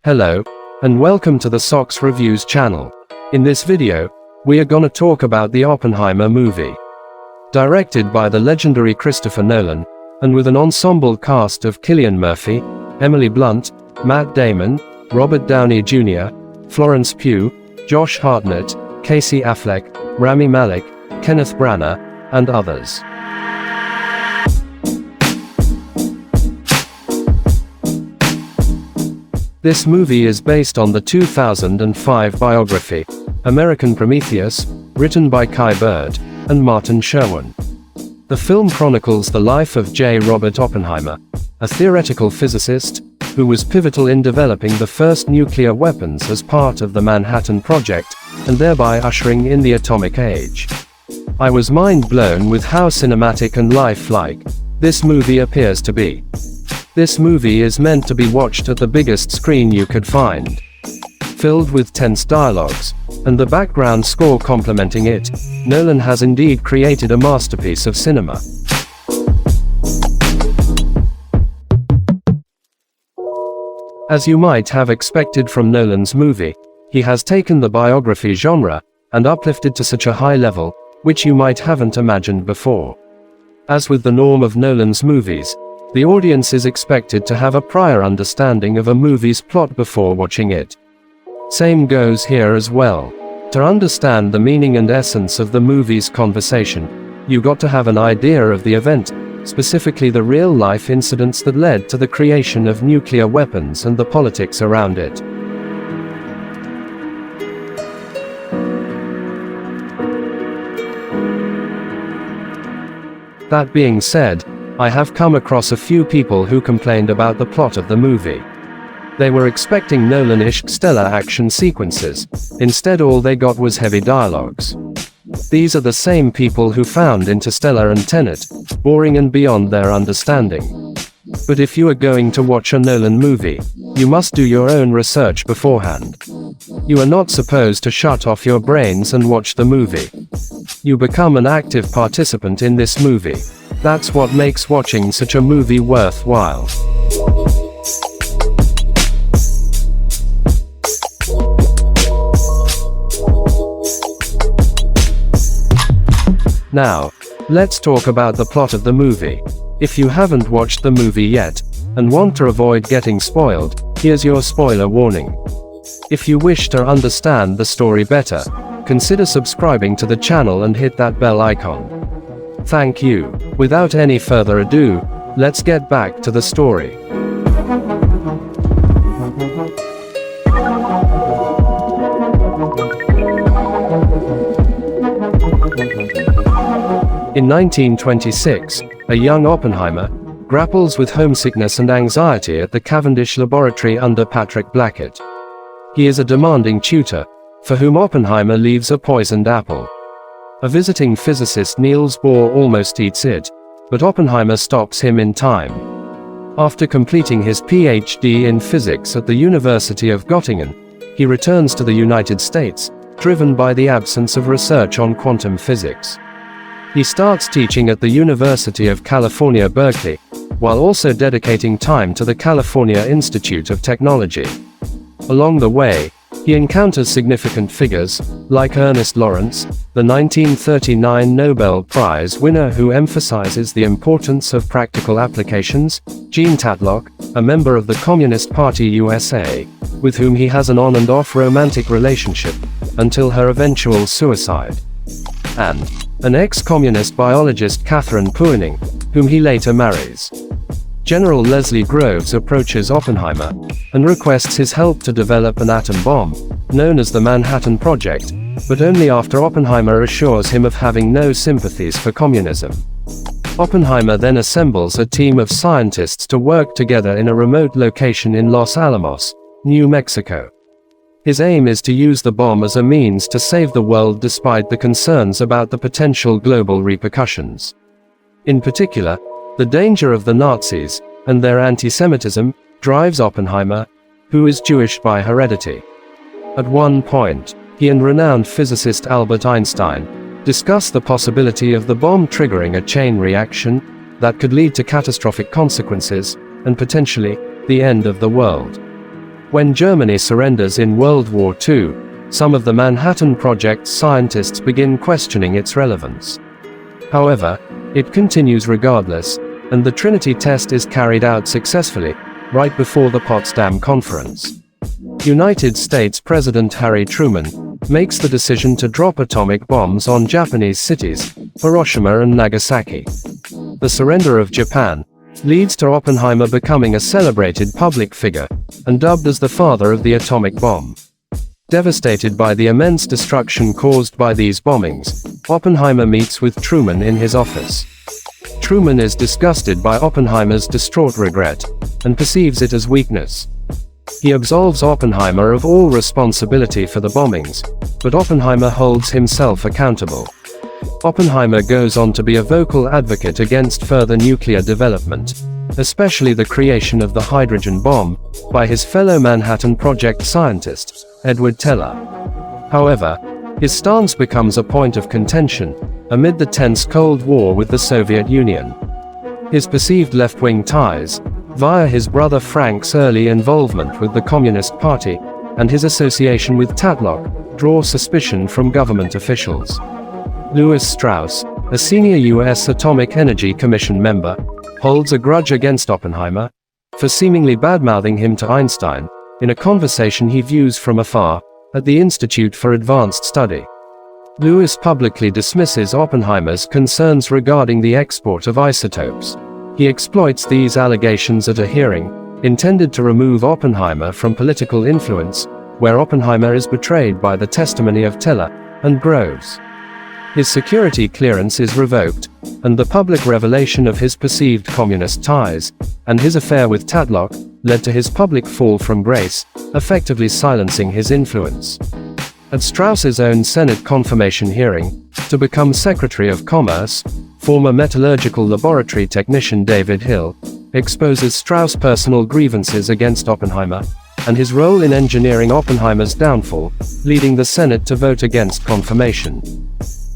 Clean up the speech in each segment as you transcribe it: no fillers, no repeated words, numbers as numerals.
Hello, and welcome to the Socks Reviews channel. In this video, we are gonna talk about the Oppenheimer movie. Directed by the legendary Christopher Nolan, and with an ensemble cast of Cillian Murphy, Emily Blunt, Matt Damon, Robert Downey Jr., Florence Pugh, Josh Hartnett, Casey Affleck, Rami Malek, Kenneth Branagh, and others. This movie is based on the 2005 biography, American Prometheus, written by Kai Bird and Martin Sherwin. The film chronicles the life of J. Robert Oppenheimer, a theoretical physicist, who was pivotal in developing the first nuclear weapons as part of the Manhattan Project, and thereby ushering in the atomic age. I was mind blown with how cinematic and lifelike this movie appears to be. This movie is meant to be watched at the biggest screen you could find. Filled with tense dialogues, and the background score complementing it, Nolan has indeed created a masterpiece of cinema. As you might have expected from Nolan's movie, he has taken the biography genre, and uplifted to such a high level, which you might haven't imagined before. As with the norm of Nolan's movies, the audience is expected to have a prior understanding of a movie's plot before watching it. Same goes here as well. To understand the meaning and essence of the movie's conversation, you got to have an idea of the event, specifically the real-life incidents that led to the creation of nuclear weapons and the politics around it. That being said, I have come across a few people who complained about the plot of the movie. They were expecting Nolan-ish stellar action sequences. Instead, all they got was heavy dialogues. These are the same people who found Interstellar and Tenet boring and beyond their understanding. But if you are going to watch a Nolan movie, you must do your own research beforehand. You are not supposed to shut off your brains and watch the movie. You become an active participant in this movie. That's what makes watching such a movie worthwhile. Now, let's talk about the plot of the movie. If you haven't watched the movie yet, and want to avoid getting spoiled, here's your spoiler warning. If you wish to understand the story better, consider subscribing to the channel and hit that bell icon. Thank you. Without any further ado, let's get back to the story. In 1926, a young Oppenheimer grapples with homesickness and anxiety at the Cavendish laboratory under Patrick Blackett. He is a demanding tutor, for whom Oppenheimer leaves a poisoned apple. A visiting physicist, Niels Bohr, almost eats it, but Oppenheimer stops him in time. After completing his PhD in physics at the University of Göttingen, he returns to the United States, driven by the absence of research on quantum physics. He starts teaching at the University of California, Berkeley, while also dedicating time to the California Institute of Technology. Along the way, he encounters significant figures, like Ernest Lawrence, the 1939 Nobel Prize winner who emphasizes the importance of practical applications, Jean Tatlock, a member of the Communist Party USA, with whom he has an on and off romantic relationship, until her eventual suicide, and an ex-communist biologist, Catherine Puening, whom he later marries. General Leslie Groves approaches Oppenheimer and requests his help to develop an atom bomb, known as the Manhattan Project, but only after Oppenheimer assures him of having no sympathies for communism. Oppenheimer then assembles a team of scientists to work together in a remote location in Los Alamos, New Mexico. His aim is to use the bomb as a means to save the world despite the concerns about the potential global repercussions. In particular, the danger of the Nazis, and their anti-Semitism, drives Oppenheimer, who is Jewish by heredity. At one point, he and renowned physicist Albert Einstein discuss the possibility of the bomb triggering a chain reaction that could lead to catastrophic consequences, and potentially, the end of the world. When Germany surrenders in World War II, some of the Manhattan Project's scientists begin questioning its relevance. However, it continues regardless, and the Trinity test is carried out successfully, right before the Potsdam Conference. United States President Harry Truman makes the decision to drop atomic bombs on Japanese cities, Hiroshima and Nagasaki. The surrender of Japan leads to Oppenheimer becoming a celebrated public figure, and dubbed as the father of the atomic bomb. Devastated by the immense destruction caused by these bombings, Oppenheimer meets with Truman in his office. Truman is disgusted by Oppenheimer's distraught regret, and perceives it as weakness. He absolves Oppenheimer of all responsibility for the bombings, but Oppenheimer holds himself accountable. Oppenheimer goes on to be a vocal advocate against further nuclear development, especially the creation of the hydrogen bomb, by his fellow Manhattan Project scientist, Edward Teller. However, his stance becomes a point of contention amid the tense Cold War with the Soviet Union. His perceived left-wing ties, via his brother Frank's early involvement with the Communist Party, and his association with Tatlock, draw suspicion from government officials. Lewis Strauss, a senior U.S. Atomic Energy Commission member, holds a grudge against Oppenheimer for seemingly badmouthing him to Einstein in a conversation he views from afar at the Institute for Advanced Study. Lewis publicly dismisses Oppenheimer's concerns regarding the export of isotopes. He exploits these allegations at a hearing intended to remove Oppenheimer from political influence, where Oppenheimer is betrayed by the testimony of Teller and Groves. His security clearance is revoked, and the public revelation of his perceived communist ties and his affair with Tatlock led to his public fall from grace, effectively silencing his influence. At Strauss's own Senate confirmation hearing, to become Secretary of Commerce, former metallurgical laboratory technician David Hill exposes Strauss' personal grievances against Oppenheimer and his role in engineering Oppenheimer's downfall, leading the Senate to vote against confirmation.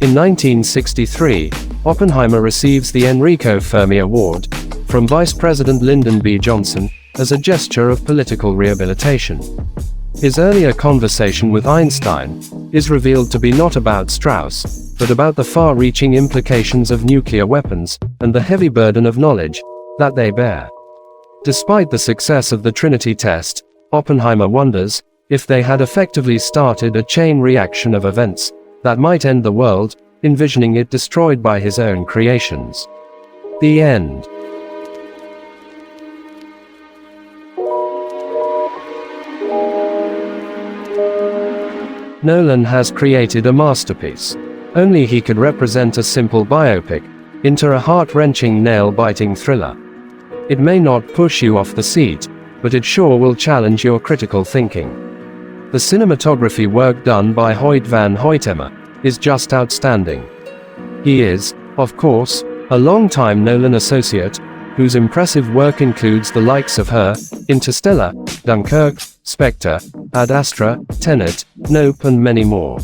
In 1963, Oppenheimer receives the Enrico Fermi Award from Vice President Lyndon B. Johnson as a gesture of political rehabilitation. His earlier conversation with Einstein is revealed to be not about Strauss, but about the far-reaching implications of nuclear weapons and the heavy burden of knowledge that they bear. Despite the success of the Trinity test, Oppenheimer wonders if they had effectively started a chain reaction of events that might end the world, envisioning it destroyed by his own creations. The end. Nolan has created a masterpiece. Only he could represent a simple biopic into a heart-wrenching, nail-biting thriller. It may not push you off the seat, but it sure will challenge your critical thinking. The cinematography work done by Hoyt van Hoytema is just outstanding. He is, of course, a longtime Nolan associate, whose impressive work includes the likes of Her, Interstellar, Dunkirk, Spectre, Ad Astra, Tenet, Nope and many more.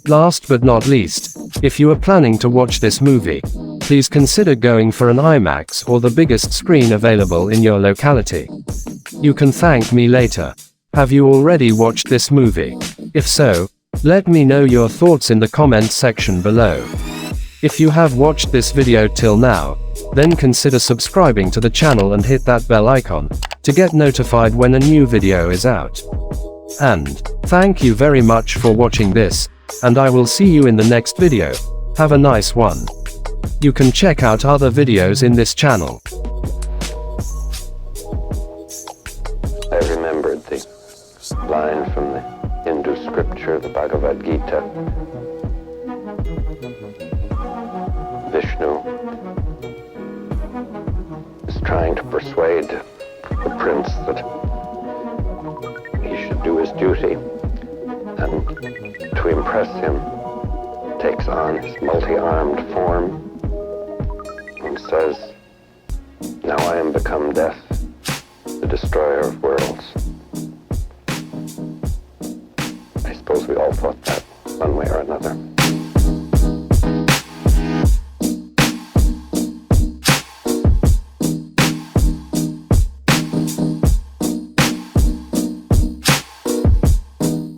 Last but not least, if you are planning to watch this movie, please consider going for an IMAX or the biggest screen available in your locality. You can thank me later. Have you already watched this movie? If so, let me know your thoughts in the comments section below. If you have watched this video till now, then consider subscribing to the channel and hit that bell icon to get notified when a new video is out. And thank you very much for watching this, and I will see you in the next video. Have a nice one. You can check out other videos in this channel. I remembered the line from the Hindu scripture, the Bhagavad Gita. Vishnu is trying to persuade the prince that he should do his duty, and to impress him takes on his multi-armed form and says, "Now I am become death, the destroyer of worlds." I suppose we all thought that one way or another.